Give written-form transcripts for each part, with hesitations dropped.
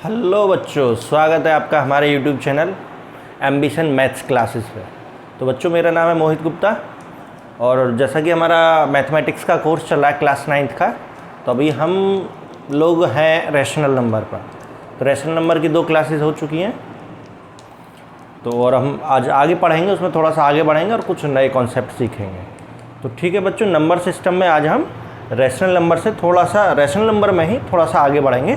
Hello बच्चों, स्वागत है आपका हमारे YouTube channel ambition maths classes पे। तो बच्चों, मेरा नाम है मोहित गुप्ता और जैसा कि हमारा मैथमेटिक्स का कोर्स चल रहा है क्लास 9th का, तो अभी हम लोग हैं रैशनल नंबर पर। तो रैशनल नंबर की 2 क्लासेस हो चुकी हैं, तो और हम आज आगे पढ़ेंगे, उसमें थोड़ा सा आगे बढ़ेंगे और कुछ नए कॉन्सेप्ट सीखेंगे। तो ठीक है बच्चों, नंबर सिस्टम में आज हम रैशनल नंबर से थोड़ा सा रैशनल नंबर में ही थोड़ा सा आगे बढ़ेंगे।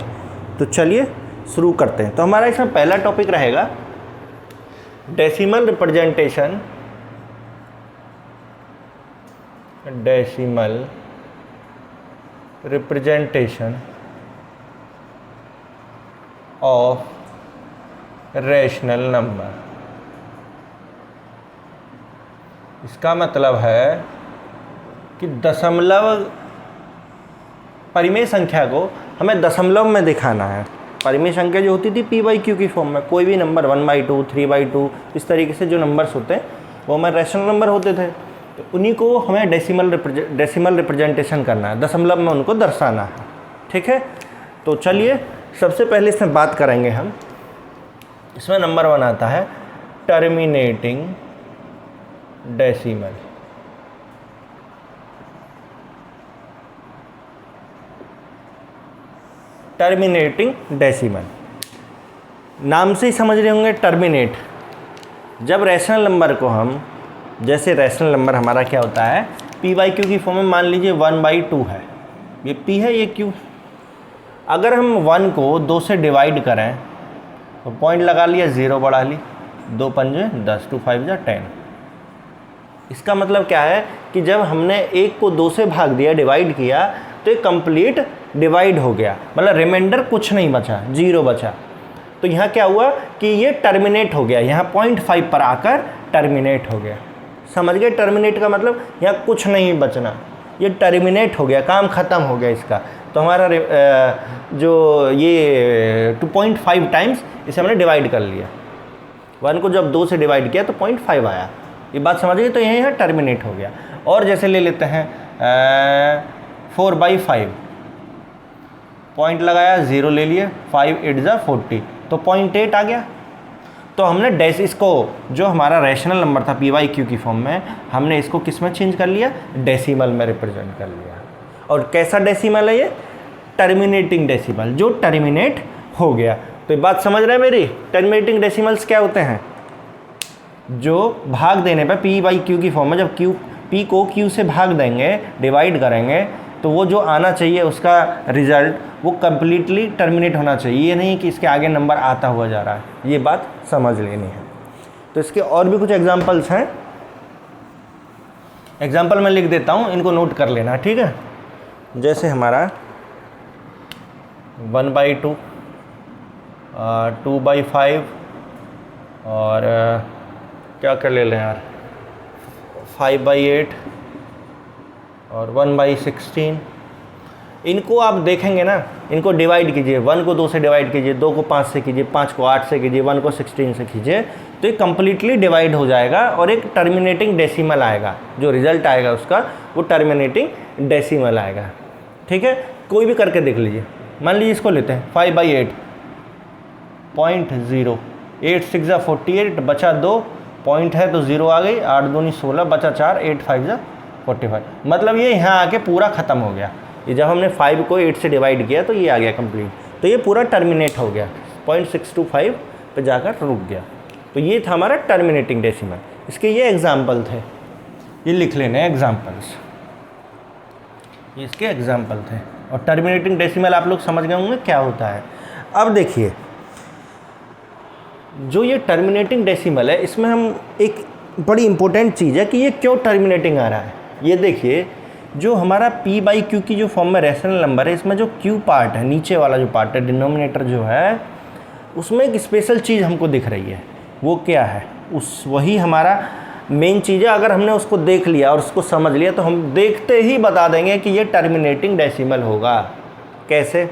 तो चलिए शुरू करते हैं। तो हमारा इसमें पहला टॉपिक रहेगा decimal representation of rational number. इसका मतलब है कि दशमलव परिमेय संख्या को हमें दशमलव में दिखाना है। परिमेय संख्या जो होती थी p/q की फॉर्म में, कोई भी नंबर 1/2, 3/2 इस तरीके से जो नंबर्स होते हैं वो हमारे रैशनल नंबर होते थे। तो उन्हीं को हमें डेसिमल रिप्रेजेंटेशन करना है, दशमलव में उनको दर्शाना है। ठीक है, तो चलिए सबसे पहले इसमें बात करेंगे हम। इसमें नंबर 1 आता है टर्मिनेटिंग डेसिमल। टर्मिनेटिंग डेसिमल नाम से ही समझ रहे होंगे, टर्मिनेट। जब रैशनल नंबर को हम, जैसे रैशनल नंबर हमारा क्या होता है p/q की फॉर्म में, मान लीजिए 1/2 है, ये p है, ये q। अगर हम 1 को 2 से डिवाइड करें तो पॉइंट लगा लिया, 0 बढ़ा ली, 2 पंजे 10, 2 5 जा 10। इसका मतलब क्या है कि जब हमने 1 को 2 से भाग दिया, डिवाइड किया, तो ये कंप्लीट डिवाइड हो गया, मतलब रिमाइंडर कुछ नहीं बचा, 0 बचा। तो यहाँ क्या हुआ कि ये टर्मिनेट हो गया, यहाँ 0.5 पर आकर टर्मिनेट हो गया। समझ गए? टर्मिनेट का मतलब यहाँ कुछ नहीं बचना, ये टर्मिनेट हो गया, काम ख़त्म हो गया इसका। तो हमारा जो ये 2.5 टाइम्स इसे हमने डिवाइड कर लिया। 1 को जब 2 से डिवाइड किया तो 0.5 आया, ये बात समझ गए? तो यहाँ टर्मिनेट हो गया। और जैसे ले लेते हैं 4/5, पॉइंट लगाया, 0 ले लिए, 5 8 जा 40, तो 0.8 आ गया। तो हमने इसको, जो हमारा रैशनल नंबर था p/q की फॉर्म में, हमने इसको किस में चेंज कर लिया? डेसिमल में रिप्रेजेंट कर लिया। और कैसा डेसिमल है ये? टर्मिनेटिंग डेसिमल, जो टर्मिनेट हो गया। तो ये बात समझ रहे हैं मेरी? टर्मिनेटिंग डेसिमल्स क्या होते हैं? जो भाग देने पर p/q की फॉर्म में, जब p को q से भाग देंगे, डिवाइड करेंगे, तो वो जो आना चाहिए उसका रिजल्ट वो कम्प्लीटली टर्मिनेट होना चाहिए। ये नहीं कि इसके आगे नंबर आता हुआ जा रहा है, ये बात समझ लेनी है। तो इसके और भी कुछ एग्जांपल्स हैं, एग्जांपल मैं लिख देता हूँ, इनको नोट कर लेना, ठीक है। जैसे हमारा 1/2, 2/5 और क्या कर ले लें यार, 5/8 और 1/16। इनको आप देखेंगे ना, इनको डिवाइड कीजिए, 1 को 2 से डिवाइड कीजिए, 2 को 5 से कीजिए, 5 को 8 से कीजिए, 1 को 16 से कीजिए, तो ये कम्प्लीटली डिवाइड हो जाएगा और एक टर्मिनेटिंग डेसिमल आएगा। जो रिजल्ट आएगा उसका वो टर्मिनेटिंग डेसिमल आएगा। ठीक है, कोई भी करके देख लीजिए। मान लीजिए इसको लेते हैं 5/8, 0.0, 8 6 जा 48, बचा 2, पॉइंट है तो 0 आ गई, 8 दूनी 16, बचा 4, 8 5 जा 45। मतलब ये यहाँ आके पूरा ख़त्म हो गया। ये जब हमने 5 को 8 से डिवाइड किया तो ये आ गया कंप्लीट, तो ये पूरा टर्मिनेट हो गया, 0.625 पे जाकर रुक गया। तो ये था हमारा टर्मिनेटिंग डेसिमल। इसके ये एग्जाम्पल थे, ये लिख लेने एग्जाम्पल्स, ये इसके एग्जाम्पल थे। और टर्मिनेटिंग डेसिमल आप लोग समझ गए होंगे क्या होता है। अब देखिए, जो ये टर्मिनेटिंग डेसिमल है, इसमें हम एक बड़ी इंपॉर्टेंट चीज़ है कि ये क्यों टर्मिनेटिंग आ रहा है। ये देखिए, जो हमारा p/q की जो फॉर्म में रैशनल नंबर है, इसमें जो q पार्ट है, नीचे वाला जो पार्ट है, डिनोमिनेटर जो है, उसमें एक स्पेशल चीज़ हमको दिख रही है। वो क्या है? वही हमारा मेन चीज़ है। अगर हमने उसको देख लिया और उसको समझ लिया तो हम देखते ही बता देंगे कि ये टर्मिनेटिंग डेसिमल होगा। कैसे?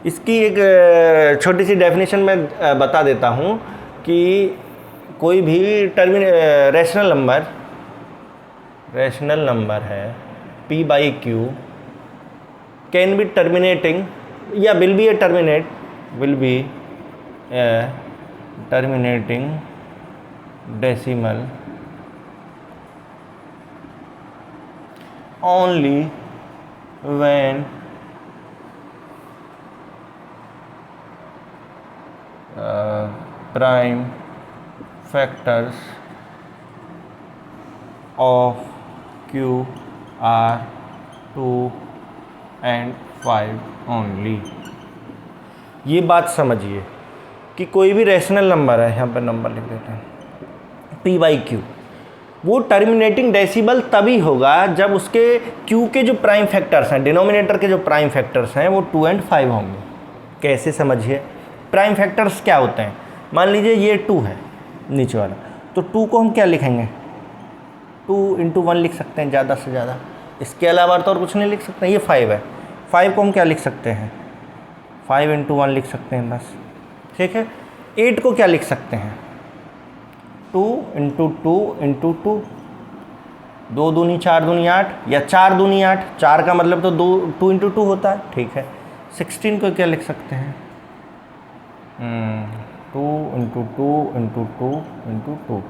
इसकी एक छोटी सी डेफिनेशन मैं बता देता हूँ कि कोई भी रैशनल नंबर है p/q कैन बी टर्मिनेटिंग या will be A terminate will be a terminating decimal only when prime factors of q are 2 and 5 only। ये बात समझिए कि कोई भी रैशनल नंबर है, यहाँ पर नंबर लिख देते हैं p/q, वो टर्मिनेटिंग डेसिमल तभी होगा जब उसके q के जो प्राइम फैक्टर्स हैं, डिनोमिनेटर के जो प्राइम फैक्टर्स हैं वो 2 and 5 होंगे। कैसे समझिए? प्राइम फैक्टर्स क्या होते हैं? मान लीजिए ये 2 है नीचे वाला, तो 2 को हम क्या लिखेंगे? 2 × 1 लिख सकते हैं ज़्यादा से ज़्यादा, इसके अलावा तो और कुछ नहीं लिख सकते हैं। ये 5 है, 5 को हम क्या लिख सकते हैं? 5 × 1 लिख सकते हैं बस, ठीक है। 8 को क्या लिख सकते हैं? 2 × 2 × 2, 2 दूनी 4 दूनी 8, या 4 दूनी 8, 4 का मतलब तो 2 × 2 होता है, ठीक है। 16 को क्या लिख सकते हैं? 2 × 2 × 2 × 2,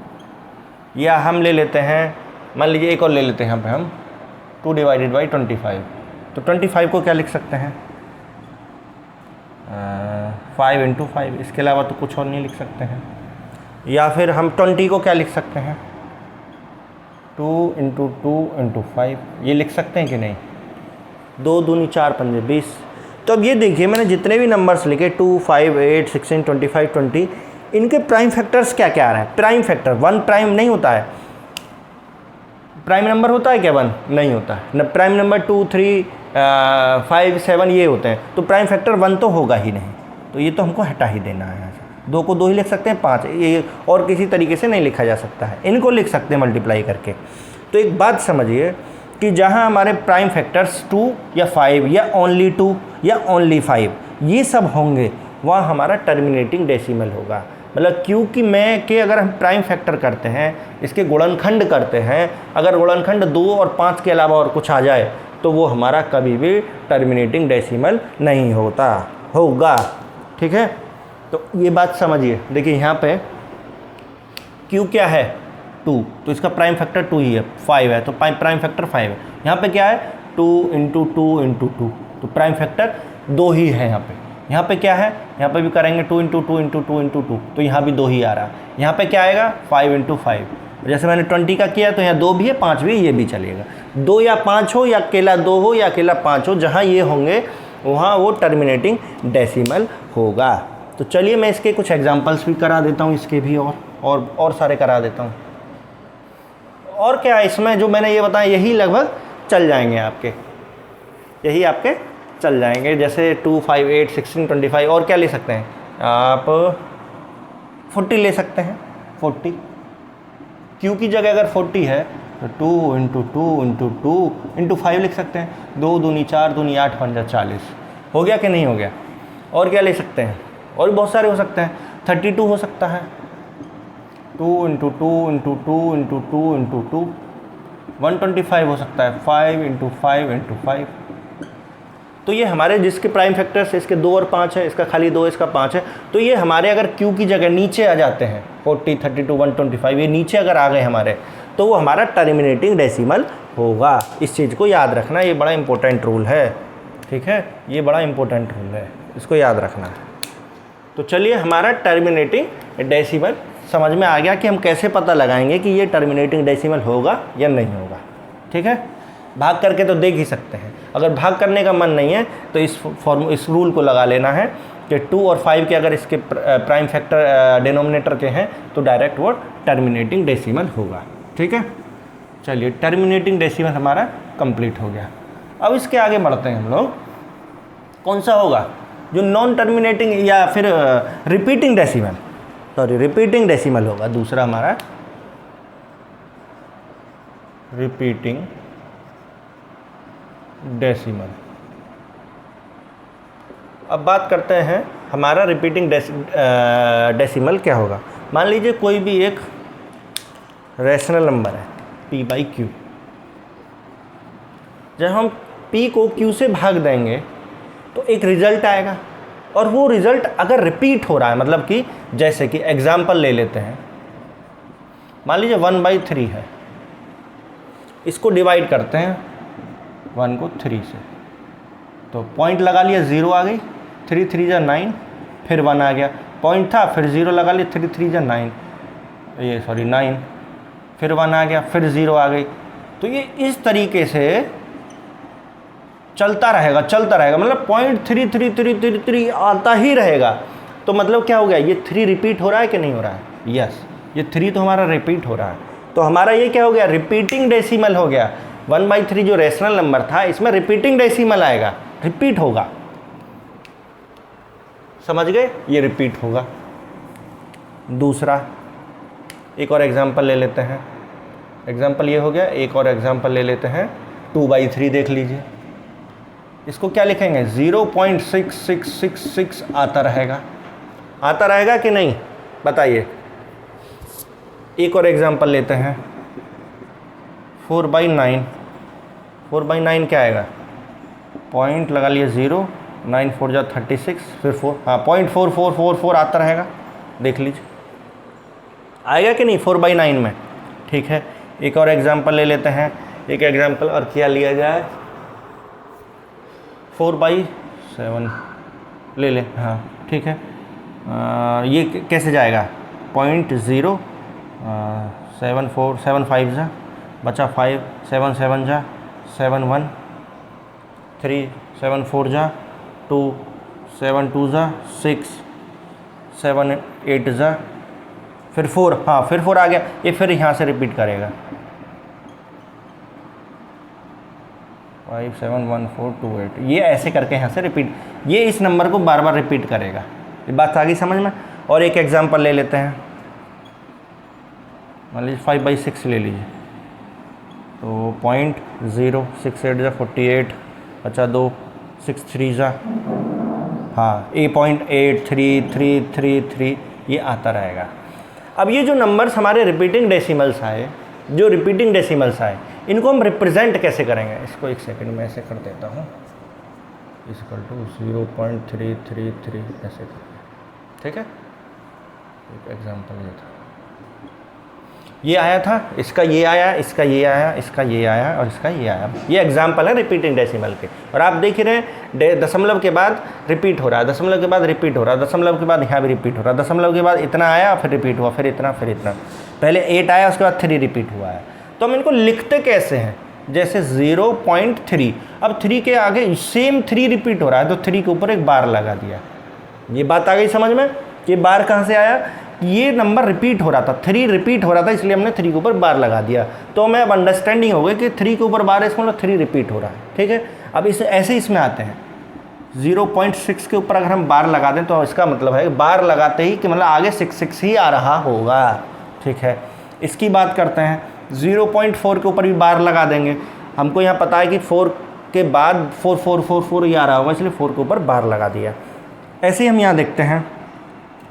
या हम ले लेते हैं, मान लीजिए एक और ले लेते हैं यहाँ पे हम 2 / 25, तो 25 को क्या लिख सकते हैं? 5 × 5, इसके अलावा तो कुछ और नहीं लिख सकते हैं। या फिर हम 20 को क्या लिख सकते हैं? 2 × 2 × 5, ये लिख सकते हैं कि नहीं? 2 दूनी 4 पंजे 20। तो अब ये देखिए मैंने जितने भी नंबर्स लिखे 2, 5, 8, 16, 25, 20, इनके प्राइम फैक्टर्स क्या क्या आ रहे हैं? प्राइम फैक्टर 1 प्राइम नहीं होता है, प्राइम नंबर होता है क्या 1? नहीं होता है न। प्राइम नंबर 2, 3, 5, 7 ये होते हैं, तो प्राइम फैक्टर 1 तो होगा ही नहीं, तो ये तो हमको हटा ही देना है यहाँ से। 2 को 2 ही लिख सकते हैं, 5 ये और किसी तरीके से नहीं लिखा जा सकता है, इनको लिख सकते हैं मल्टीप्लाई करके। तो एक बात समझिए कि जहाँ हमारे प्राइम फैक्टर्स 2 या 5 या ओनली 2 या ओनली 5 ये सब होंगे, वहाँ हमारा टर्मिनेटिंग डेसिमल होगा। मतलब क्योंकि मैं के अगर हम प्राइम फैक्टर करते हैं, इसके गुणनखंड करते हैं, अगर गुणनखंड 2 और 5 के अलावा और कुछ आ जाए तो वो हमारा कभी भी टर्मिनेटिंग डेसिमल नहीं होगा, ठीक है। तो ये बात समझिए। देखिए यहाँ पे क्यू क्या है? 2, तो इसका प्राइम फैक्टर 2 ही है, 5 है तो प्राइम फैक्टर 5 है। यहाँ पे क्या है? 2 × 2 × 2, तो प्राइम फैक्टर 2 ही है यहाँ पे। यहाँ पे क्या है? यहाँ पे भी करेंगे 2 × 2 × 2 × 2, तो यहाँ भी 2 ही आ रहा है। यहाँ पे क्या आएगा? 5 × 5, जैसे मैंने 20 का किया तो यहाँ 2 भी है, 5 भी है, ये भी चलेगा। 2 या 5 हो, या अकेला 2 हो, या अकेला 5 हो, जहाँ ये होंगे वहाँ वो टर्मिनेटिंग डेसिमल होगा। तो चलिए मैं इसके कुछ एग्जांपल्स भी करा देता हूँ, इसके भी और सारे करा देता हूँ। और क्या इसमें जो मैंने ये बताया यही लगभग चल जाएंगे आपके, यही आपके चल जाएंगे। जैसे 2, 5, 8, 16, 25, और क्या ले सकते हैं आप? 40 ले सकते हैं। 40 क्यू की जगह अगर 40 है तो 2 × 2 × 2 × 5 लिख सकते हैं। 2 दूनी 4 दूनी 8 पंजा 40 हो गया कि नहीं हो गया? और क्या ले सकते हैं? और भी बहुत सारे हो सकते हैं। 32 हो सकता है, 2 × 2 × 2 × 2 × 2, 125 हो सकता है, 5 × 5 × 5। तो ये हमारे जिसके प्राइम फैक्टर्स इसके 2 और 5 है, इसका खाली 2, इसका 5 है, तो ये हमारे अगर क्यू की जगह नीचे आ जाते हैं 40, 32, 125, ये नीचे अगर आ गए हमारे, तो वो हमारा टर्मिनेटिंग डेसिमल होगा। इस चीज़ को याद रखना, ये बड़ा इंपॉर्टेंट रूल है, ठीक है, ये बड़ा इंपॉर्टेंट रूल है, इसको याद रखना है। तो चलिए हमारा टर्मिनेटिंग डेसिमल समझ में आ गया कि हम कैसे पता लगाएंगे कि ये टर्मिनेटिंग डेसिमल होगा या नहीं होगा, ठीक है। भाग करके तो देख ही सकते हैं, अगर भाग करने का मन नहीं है तो इस रूल को लगा लेना है कि 2 और 5 के अगर इसके प्राइम फैक्टर डिनोमिनेटर के हैं तो डायरेक्ट वो टर्मिनेटिंग डेसिमल होगा, ठीक है। चलिए टर्मिनेटिंग डेसिमल हमारा कंप्लीट हो गया। अब इसके आगे बढ़ते हैं हम लोग, कौन सा होगा जो नॉन टर्मिनेटिंग या फिर repeating decimal, sorry repeating decimal होगा दूसरा हमारा, रिपीटिंग डेसिमल। अब बात करते हैं हमारा रिपीटिंग डेसिमल क्या होगा। मान लीजिए कोई भी एक रैशनल नंबर है p/q, जब हम p को q से भाग देंगे तो एक रिजल्ट आएगा, और वो रिज़ल्ट अगर रिपीट हो रहा है, मतलब कि जैसे कि एग्जाम्पल ले लेते हैं, मान लीजिए 1/3 है, इसको डिवाइड करते हैं 1 को 3 से, तो पॉइंट लगा लिया, 0 आ गई, 3 3 जा 9, फिर 1 आ गया, पॉइंट था, फिर 0 लगा लिया, 3 3 जा 9, ये सॉरी 9, फिर 1 आ गया, फिर 0 आ गई। तो ये इस तरीके से चलता रहेगा, मतलब 0.3333 आता ही रहेगा। तो मतलब क्या हो गया, ये 3 रिपीट हो रहा है कि नहीं हो रहा है? यस, ये 3 तो हमारा रिपीट हो रहा है। तो हमारा ये क्या हो गया, रिपीटिंग डेसिमल हो गया। 1/3 जो रेशनल नंबर था, इसमें रिपीटिंग डेसिमल आएगा, रिपीट होगा, समझ गए, ये रिपीट होगा। दूसरा एक और एग्जांपल ले लेते हैं, एग्जांपल ये हो गया, एक और एग्जांपल ले लेते हैं, 2/3 देख लीजिए। इसको क्या लिखेंगे, 0.6666 आता रहेगा कि नहीं, बताइए। एक और एग्जांपल लेते हैं, 4/9, 4/9 क्या आएगा, पॉइंट लगा लिए 0, 9 4 जा 36, फिर 4, हाँ 0.4444 आता रहेगा, देख लीजिए आएगा कि नहीं 4/9 में। ठीक है, एक और एग्जांपल ले लेते हैं, एक एग्जांपल और क्या लिया जाए, 4/7 ले लें, हाँ ठीक है। ये कैसे जाएगा, 0.0, 7 4 7 5 जा बचा 5, 7 7 जा 7 1, 3 7 4 जा 2, 7 2 जा 6, 7 8 जा फिर 4, हाँ फिर 4 आ गया, ये फिर यहाँ से रिपीट करेगा, 5 7 1 4 2 8, ये ऐसे करके यहाँ से रिपीट, ये इस नंबर को बार बार रिपीट करेगा। ये बात आ गई समझ में। और एक एग्जांपल ले लेते हैं, मान लीजिए 5/6 ले लीजिए, तो 0.0, 6 8 जा 48, बचा 2, 6 3 जा, हाँ 8.8333 ये आता रहेगा। अब ये जो नंबर्स हमारे रिपीटिंग डेसिमल्स आए, इनको हम रिप्रेजेंट कैसे करेंगे, इसको एक सेकंड में ऐसे कर देता हूँ, इक्वल टू 0.333 ऐसे कर, ठीक है। एक एग्जांपल ये था, ये आया था, इसका ये आया, इसका ये आया, इसका ये आया और इसका ये आया। ये एग्जांपल है रिपीटिंग डेसिमल के। और आप देख ही रहे हैं दशमलव के बाद रिपीट हो रहा है, दशमलव के बाद रिपीट हो रहा है, दशमलव के बाद यहाँ भी रिपीट हो रहा है, दशमलव के बाद इतना आया फिर रिपीट हुआ, फिर इतना, फिर इतना, पहले 8 आया उसके बाद 3 रिपीट हुआ है। तो हम इनको लिखते कैसे हैं, जैसे 0.3, अब 3 के आगे सेम 3 रिपीट हो रहा है तो 3 के ऊपर एक बार लगा दिया। ये बात आ गई समझ में कि बार कहाँ से आया, ये नंबर रिपीट हो रहा था, 3 रिपीट हो रहा था, इसलिए हमने 3 के ऊपर बार लगा दिया। तो हमें अब अंडरस्टैंडिंग हो गई कि 3 के ऊपर बार है, इसका मतलब 3 रिपीट हो रहा है, ठीक है। अब इस ऐसे इसमें आते हैं, 0.6 के ऊपर अगर हम बार लगा दें तो इसका मतलब है बार लगाते ही कि मतलब आगे 6 ही आ रहा होगा, ठीक है। इसकी बात करते हैं, 0.4 के ऊपर भी बार लगा देंगे, हमको यहाँ पता है कि 4 के बाद 4 4 4 4 ही आ रहा होगा, इसलिए 4 के ऊपर बार लगा दिया। ऐसे ही हम यहाँ देखते हैं,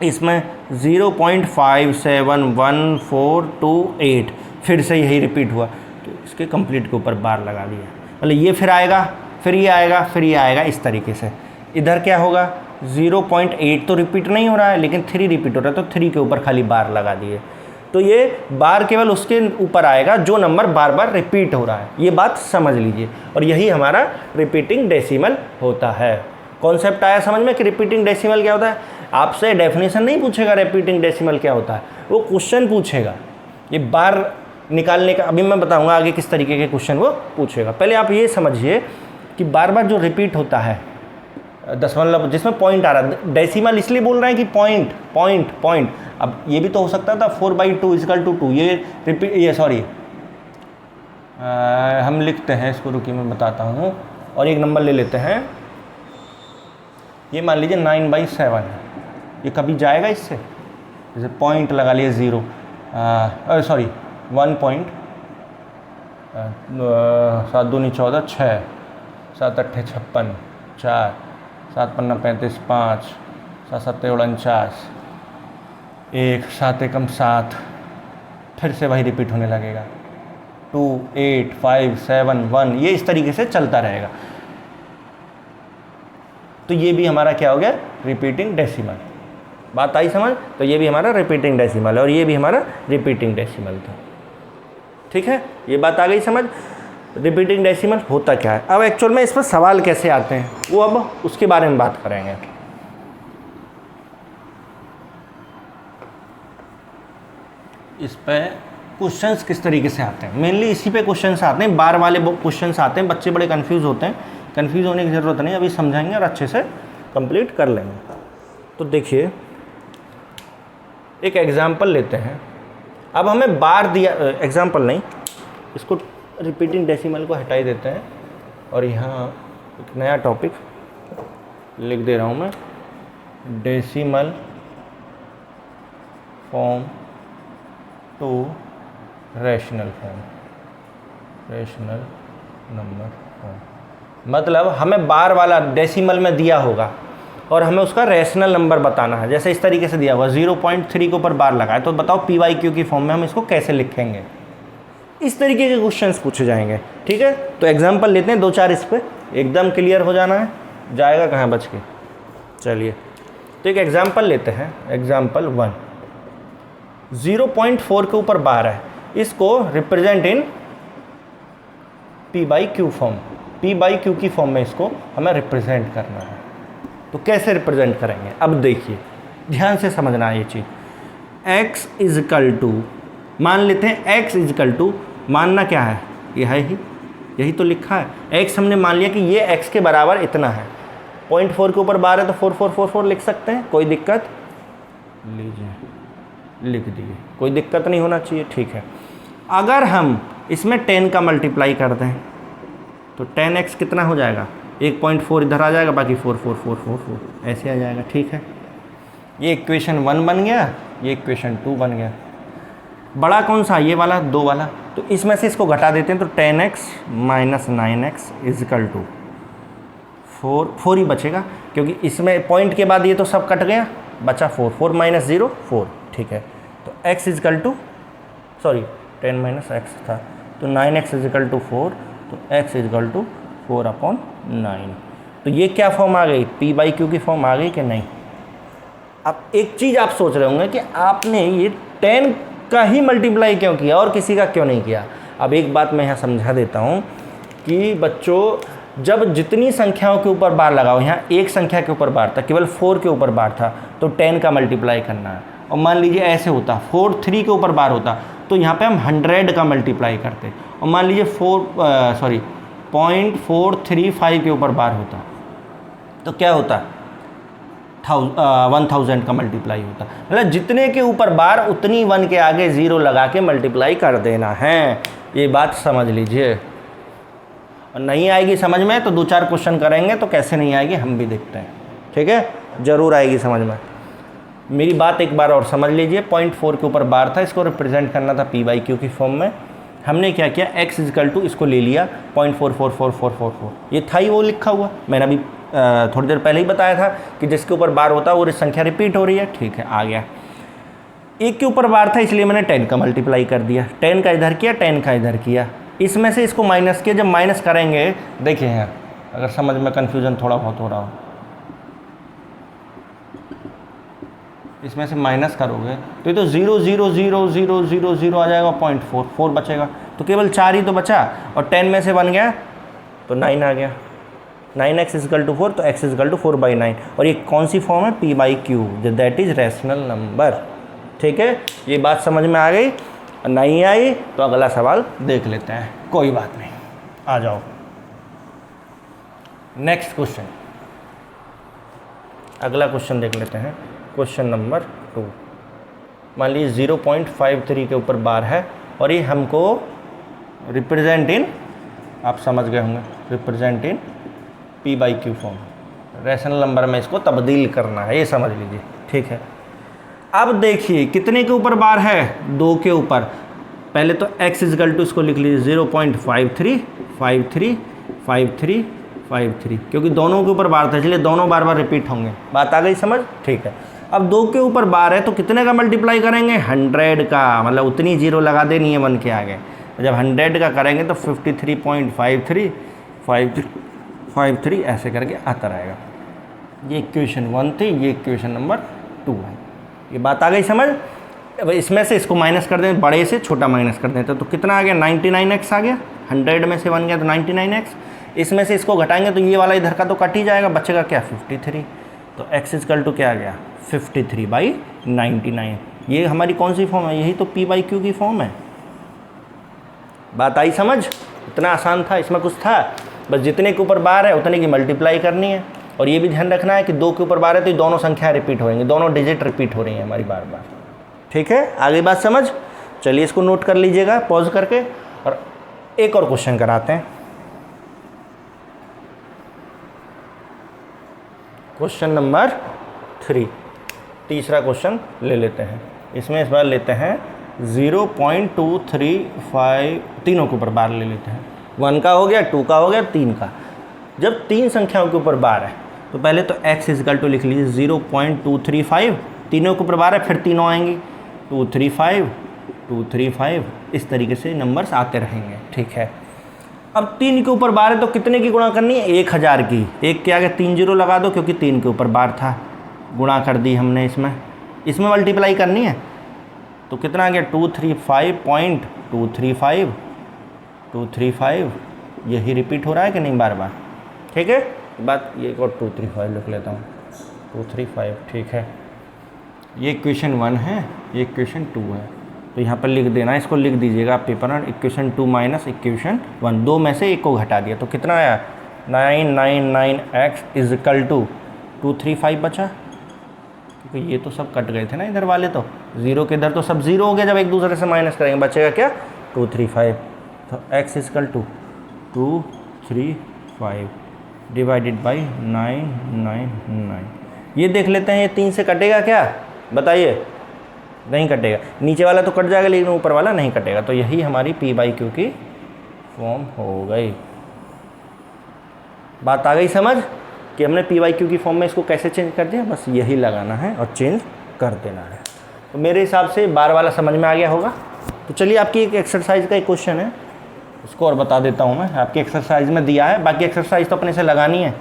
इसमें 0.57148 फिर से यही रिपीट हुआ, तो इसके कंप्लीट के ऊपर बार लगा दिया, मतलब ये फिर आएगा, फिर ये आएगा, फिर ये आएगा, इस तरीके से। इधर क्या होगा, 0.8 तो रिपीट नहीं हो रहा है लेकिन 3 रिपीट हो रहा है, तो 3 के ऊपर खाली बार लगा दिए। तो ये बार केवल उसके ऊपर आएगा जो नंबर बार बार रिपीट हो रहा है, ये बात समझ लीजिए। और यही हमारा रिपीटिंग डेसिमल होता है। कॉन्सेप्ट आया समझ में कि रिपीटिंग डेसिमल क्या होता है। आपसे डेफिनेशन नहीं पूछेगा रिपीटिंग डेसिमल क्या होता है, वो क्वेश्चन पूछेगा, ये बार निकालने का अभी मैं बताऊंगा आगे किस तरीके के क्वेश्चन वो पूछेगा। पहले आप ये समझिए कि बार बार जो रिपीट होता है दशमलव जिसमें पॉइंट आ रहा है, डेसिमल इसलिए बोल रहे हैं कि पॉइंट पॉइंट पॉइंट। अब ये भी तो हो सकता था 4/2 = 2, ये रिपीट, ये सॉरी हम लिखते हैं इसको, रुकिए मैं बताता हूँ। और एक नंबर ले लेते हैं, ये मान लीजिए 9/7 है, ये कभी जाएगा इससे, जैसे पॉइंट लगा लिए 0, सॉरी 1 पॉइंट, 7 दूनी 14, 6 7 8 56, 4 7 5 35, 5 7 7 49, 1 7 1 7, फिर से वही रिपीट होने लगेगा, 2 8 5 7 1, ये इस तरीके से चलता रहेगा। तो ये भी हमारा क्या हो गया, रिपीटिंग डेसिमल। बात आई समझ? तो ये भी हमारा रिपीटिंग डेसिमल है और ये भी हमारा रिपीटिंग डेसिमल था। ठीक है, ये बात आ गई समझ? रिपीटिंग डेसिमल होता क्या है। अब एक्चुअल में इस पर सवाल कैसे आते हैं वो अब उसके बारे में बात करेंगे। इस पे क्वेश्चंस किस तरीके से आते हैं, मेनली इसी पे क्वेश्चंस आते हैं, बार वाले क्वेश्चंस आते हैं। बच्चे बड़े कंफ्यूज होते हैं, कंफ्यूज होने की ज़रूरत नहीं, अभी समझाएंगे और अच्छे से कंप्लीट कर लेंगे। तो देखिए एक एग्जाम्पल लेते हैं। अब हमें बार दिया, एग्जाम्पल नहीं, इसको रिपीटिंग डेसिमल को हटा ही देते हैं और यहाँ एक नया टॉपिक लिख दे रहा हूँ मैं, decimal form to rational form, rational number form. मतलब हमें बार वाला डेसिमल में दिया होगा और हमें उसका रैशनल नंबर बताना है। जैसे इस तरीके से दिया हुआ 0.3 के ऊपर बार लगाए, तो बताओ PYQ की फॉर्म में हम इसको कैसे लिखेंगे। इस तरीके के क्वेश्चंस पूछे जाएंगे। ठीक है, तो एग्जांपल लेते हैं 2-4 इस पे, एकदम क्लियर हो जाना है, जाएगा कहाँ बच के। चलिए तो एक एग्जांपल लेते हैं, एग्जांपल 1, 0.4 के ऊपर बार है, इसको represent in P/Q form, P/Q की फॉर्म में इसको हमें रिप्रेजेंट करना है। तो कैसे रिप्रेजेंट करेंगे, अब देखिए ध्यान से समझना है ये चीज़। x इजकल टू, मान लेते हैं x इजकल टू, मानना क्या है, ये है ही, यही तो लिखा है। x हमने मान लिया कि ये x के बराबर इतना है, 0.4 के ऊपर बार है तो 4444 लिख सकते हैं, कोई दिक्कत लीजिए, लिख दिए, कोई दिक्कत नहीं होना चाहिए। ठीक है, अगर हम इसमें 10 का मल्टीप्लाई कर दें तो 10x कितना हो जाएगा, 1.4 इधर आ जाएगा, बाकी 44444 ऐसे आ जाएगा। ठीक है, ये इक्वेशन 1 बन गया, ये इक्वेशन 2 बन गया। बड़ा कौन सा, ये वाला 2 वाला, तो इसमें से इसको घटा देते हैं तो 10x minus 9x is equal to 4 ही बचेगा, क्योंकि इसमें पॉइंट के बाद ये तो सब कट गया, बचा 4, 4 माइनस 0 4। ठीक है, तो x is equal to, sorry 10 minus x था, तो 9x इजकल टू 4, तो x इजकल टू 4/9। तो ये क्या फॉर्म आ गई, P/Q की फॉर्म आ गई कि नहीं। अब एक चीज़ आप सोच रहे होंगे कि आपने ये 10 का ही मल्टीप्लाई क्यों किया और किसी का क्यों नहीं किया। अब एक बात मैं यहाँ समझा देता हूँ कि बच्चों जब जितनी संख्याओं के ऊपर बार लगाओ, यहाँ एक संख्या के ऊपर बार था, केवल 4 के ऊपर बार था, तो 10 का मल्टीप्लाई करना है। और मान लीजिए ऐसे होता 4 3 के ऊपर बार होता, तो यहाँ पे हम 100 का मल्टीप्लाई करते। और मान लीजिए 0.435 के ऊपर बार होता, तो क्या होता, 1000 का मल्टीप्लाई होता। मतलब जितने के ऊपर बार उतनी 1 के आगे 0 लगा के मल्टीप्लाई कर देना है, ये बात समझ लीजिए। और नहीं आएगी समझ में तो 2-4 क्वेश्चन करेंगे, तो कैसे नहीं आएगी हम भी देखते हैं। ठीक है, ज़रूर आएगी समझ में। मेरी बात एक बार और समझ लीजिए, 0.4 के ऊपर बार था, इसको रिप्रेजेंट करना था P/Q की फॉर्म में। हमने क्या किया, x इजकल टू इसको ले लिया 0.444444, ये था ही वो लिखा हुआ, मैंने अभी थोड़ी देर पहले ही बताया था कि जिसके ऊपर बार होता है वो संख्या रिपीट हो रही है। ठीक है, आ गया। एक के ऊपर बार था इसलिए मैंने 10 का मल्टीप्लाई कर दिया, 10 का इधर किया, 10 का इधर किया, इसमें से इसको माइनस किया। जब माइनस करेंगे, देखिए यहाँ अगर समझ में कन्फ्यूजन थोड़ा बहुत हो रहा हो, इसमें से माइनस करोगे तो ये तो 0 0 0 0 0 0 आ जाएगा, 0.44 बचेगा, तो केवल 4 ही तो बचा। और 10 में से बन गया तो 9 आ गया, 9x इजकल टू 4, तो x इजकल टू 4/9। और ये कौन सी फॉर्म है, P/Q, that is rational number. ठीक है, ये बात समझ में आ गई। नहीं आई तो अगला सवाल देख लेते हैं, कोई बात नहीं, आ जाओ नेक्स्ट क्वेश्चन। अगला क्वेश्चन देख लेते हैं, क्वेश्चन नंबर 2। मान लीजिए 0.53 के ऊपर बार है और ये हमको रिप्रेजेंट इन, आप समझ गए होंगे, represent in P/Q form, rational number में इसको तब्दील करना है, ये समझ लीजिए। ठीक है, अब देखिए कितने के ऊपर बार है, 2 के ऊपर। पहले तो x इजकल टू इसको लिख लीजिए 0.53 53 53 53, क्योंकि दोनों के ऊपर बार था इसलिए दोनों बार बार रिपीट होंगे। बात आ गई समझ। ठीक है, अब 2 के ऊपर बार है तो कितने का मल्टीप्लाई करेंगे, 100 का, मतलब उतनी 0 लगा देनी है 1 के आगे। जब 100 का करेंगे तो 53.53 53 ऐसे करके आता रहेगा। ये इक्वेशन 1 थी, ये इक्वेशन नंबर 2 है। ये बात आ गई समझ। अब इसमें से इसको माइनस कर दें, बड़े से छोटा माइनस कर देते तो कितना आ गया 99x आ गया, 100 में से 1 गया तो 99x। इसमें से इसको घटाएंगे तो ये वाला इधर का तो कट ही जाएगा, बचेगा क्या 53। तो x इक्वल टू क्या आ गया 53/99। ये हमारी कौन सी फॉर्म है, यही तो p/q की फॉर्म है। बात आई समझ। इतना आसान था, इसमें कुछ था, बस जितने के ऊपर बार है उतने की मल्टीप्लाई करनी है। और ये भी ध्यान रखना है कि 2 के ऊपर बार है तो ये दोनों संख्या रिपीट होंगी, दोनों डिजिट रिपीट हो रही हैं हमारी बार बार। ठीक है, आगे बात समझ। चलिए इसको नोट कर लीजिएगा पॉज करके, और एक और क्वेश्चन कराते हैं। क्वेश्चन नंबर 3, तीसरा क्वेश्चन ले लेते हैं। इसमें इस बार लेते हैं 0.235, तीनों के ऊपर बार ले लेते हैं। 1 का हो गया, 2 का हो गया, 3 का। जब 3 संख्याओं के ऊपर बार है तो पहले तो x इक्वल टू लिख लीजिए 0.235, तीनों के ऊपर बार है, फिर तीनों आएंगी 235, 235, इस तरीके से नंबर्स आते रहेंगे। ठीक है, अब 3 के ऊपर बार है तो कितने की गुणा करनी है 1000 की। एक के आगे 3 जीरो लगा दो क्योंकि 3 के ऊपर बार था, गुणा कर दी हमने। इसमें मल्टीप्लाई करनी है तो कितना आ गया 235.235, 235। यही रिपीट हो रहा है कि नहीं बार बार। ठीक है, बात ये और 235 लिख लेता हूँ, 235। ठीक है, ये इक्वेशन 1 है, ये इक्वेशन 2 है, तो यहाँ पर लिख देना, इसको लिख दीजिएगा आप पेपर में, इक्वेशन 2 माइनस इक्वेशन 1। 2 में से एक को घटा दिया तो कितना आया 999x इक्वल टू 235 बचा, क्योंकि ये तो सब कट गए थे ना इधर वाले, तो जीरो के इधर तो सब जीरो हो गया जब एक दूसरे से माइनस करेंगे, बचेगा क्या 235। तो x equal to 235 divided by 999। ये देख लेते हैं ये 3 से कटेगा क्या, बताइए। नहीं कटेगा, नीचे वाला तो कट जाएगा लेकिन ऊपर वाला नहीं कटेगा। तो यही हमारी p/q की फॉर्म हो गई। बात आ गई समझ कि हमने p/q की फॉर्म में इसको कैसे चेंज कर दिया, बस यही लगाना है और चेंज कर देना है। तो मेरे हिसाब से बार वाला समझ में आ गया होगा। तो चलिए आपकी एक एक्सरसाइज का एक क्वेश्चन है, उसको और बता देता हूँ मैं। आपकी एक्सरसाइज में दिया है, बाकी एक्सरसाइज तो अपने से लगानी है।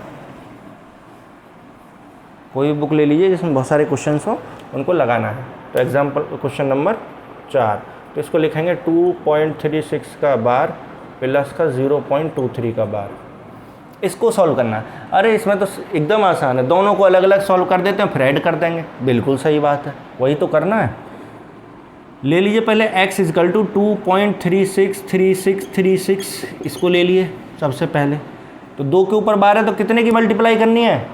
कोई भी बुक ले लीजिए जिसमें बहुत सारे क्वेश्चन हो, उनको लगाना है। तो एग्जाम्पल क्वेश्चन नंबर 4, तो इसको लिखेंगे 2.36 का बार प्लस का 0.23 का बार। इसको सॉल्व करना है। अरे इसमें तो एकदम आसान है, दोनों को अलग अलग सॉल्व कर देते हैं फिर ऐड कर देंगे। बिल्कुल सही बात है, वही तो करना है। ले लीजिए पहले x इक्वल टू 2.363636, इसको ले लिए सबसे पहले। तो 2 के ऊपर बार है तो कितने की मल्टीप्लाई करनी है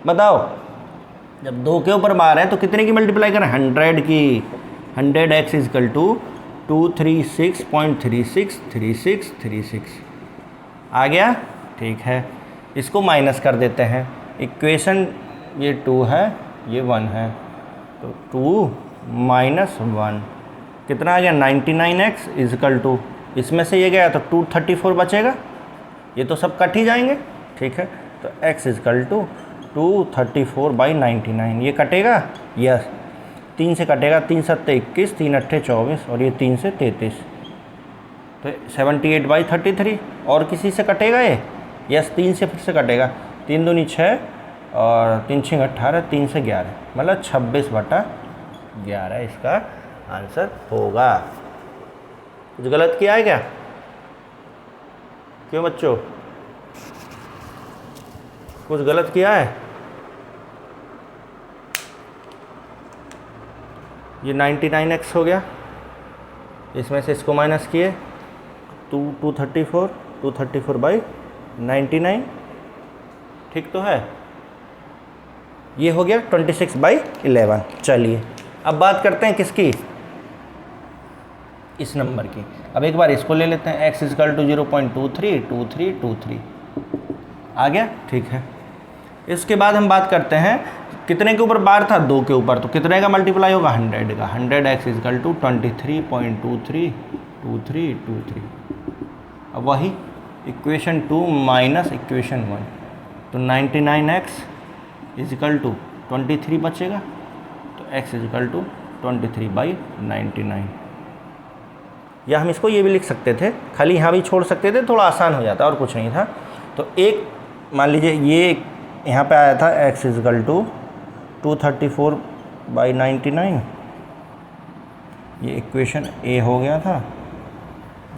बताओ। जब 2 के ऊपर बार है तो कितने की मल्टीप्लाई करें 100 की। 100x इक्वल टू 236.363636 आ गया। ठीक है, इसको माइनस कर देते हैं। इक्वेशन ये 2 है, ये 1 है, तो 2 माइनस 1 कितना आ गया 99x इक्वल टू, इसमें से ये गया तो 234 बचेगा, ये तो सब कट ही जाएंगे। ठीक है, तो x इक्वल टू 234/99, ये कटेगा, यस 3 से कटेगा, 3 7 21, 3 8 24 और ये 3 से 33, तो 78/33। और किसी से कटेगा ये, यस 3 से फिर से कटेगा, 3 दूनी 6 और 3 6 18, 3 से 11, मतलब 26/11 इसका आंसर होगा। कुछ गलत किया है क्या, क्यों बच्चों, कुछ गलत किया है। ये 99x हो गया, इसमें से इसको माइनस किए 234/99, ठीक तो है। ये हो गया 26/11। चलिए अब बात करते हैं किसकी, इस नंबर की। अब एक बार इसको ले लेते हैं, x इक्वल टू 0.232323 आ गया। ठीक है, इसके बाद हम बात करते हैं कितने के ऊपर बार था 2 के ऊपर, तो कितने का मल्टीप्लाई होगा 100 का। 100x equal to 23.232323। अब वही इक्वेशन 2 माइनस इक्वेशन 1, तो 99x इक्वल टू 23 बचेगा, तो x इक्वल टू 23/99। या हम इसको ये भी लिख सकते थे, खाली यहाँ भी छोड़ सकते थे, थोड़ा आसान हो जाता और कुछ नहीं था। तो एक मान लीजिए ये यहाँ पे आया था x इजकल टू 234/99, ये इक्वेशन ए हो गया था,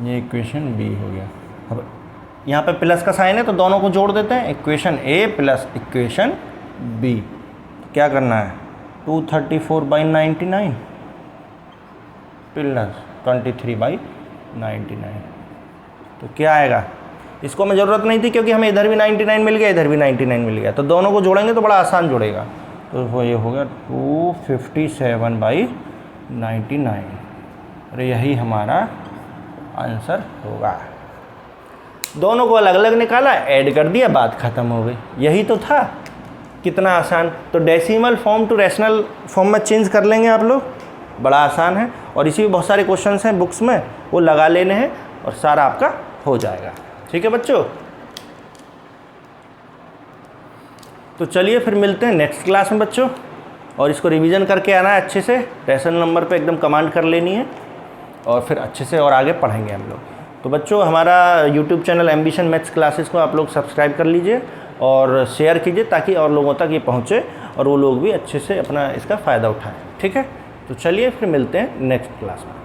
ये इक्वेशन बी हो गया। अब यहाँ पे प्लस का साइन है तो दोनों को जोड़ देते हैं, इक्वेशन ए प्लस इक्वेशन बी। क्या करना है, 234/99 प्लस 23/99, तो क्या आएगा। इसको हमें ज़रूरत नहीं थी क्योंकि हमें इधर भी 99 मिल गया, इधर भी 99 मिल गया, तो दोनों को जोड़ेंगे तो बड़ा आसान जुड़ेगा। तो वो ये हो गया 257/99, और यही हमारा आंसर होगा। दोनों को अलग अलग निकाला, ऐड कर दिया, बात ख़त्म हो गई। यही तो था, कितना आसान। तो decimal form to rational form में चेंज कर लेंगे आप लोग, बड़ा आसान है। और इसी में बहुत सारे क्वेश्चंस हैं बुक्स में, वो लगा लेने हैं और सारा आपका हो जाएगा। ठीक है बच्चों, तो चलिए फिर मिलते हैं नेक्स्ट क्लास में बच्चों, और इसको रिवीजन करके आना है अच्छे से, रैशनल नंबर पे एकदम कमांड कर लेनी है, और फिर अच्छे से और आगे पढ़ेंगे हम लोग। तो बच्चों हमारा YouTube channel ambition maths classes को आप लोग सब्सक्राइब कर लीजिए और शेयर कीजिए ताकि और लोगों तक ये पहुँचे और वो लोग भी अच्छे से अपना इसका फ़ायदा उठाएँ। ठीक है, तो चलिए फिर मिलते हैं नेक्स्ट क्लास में।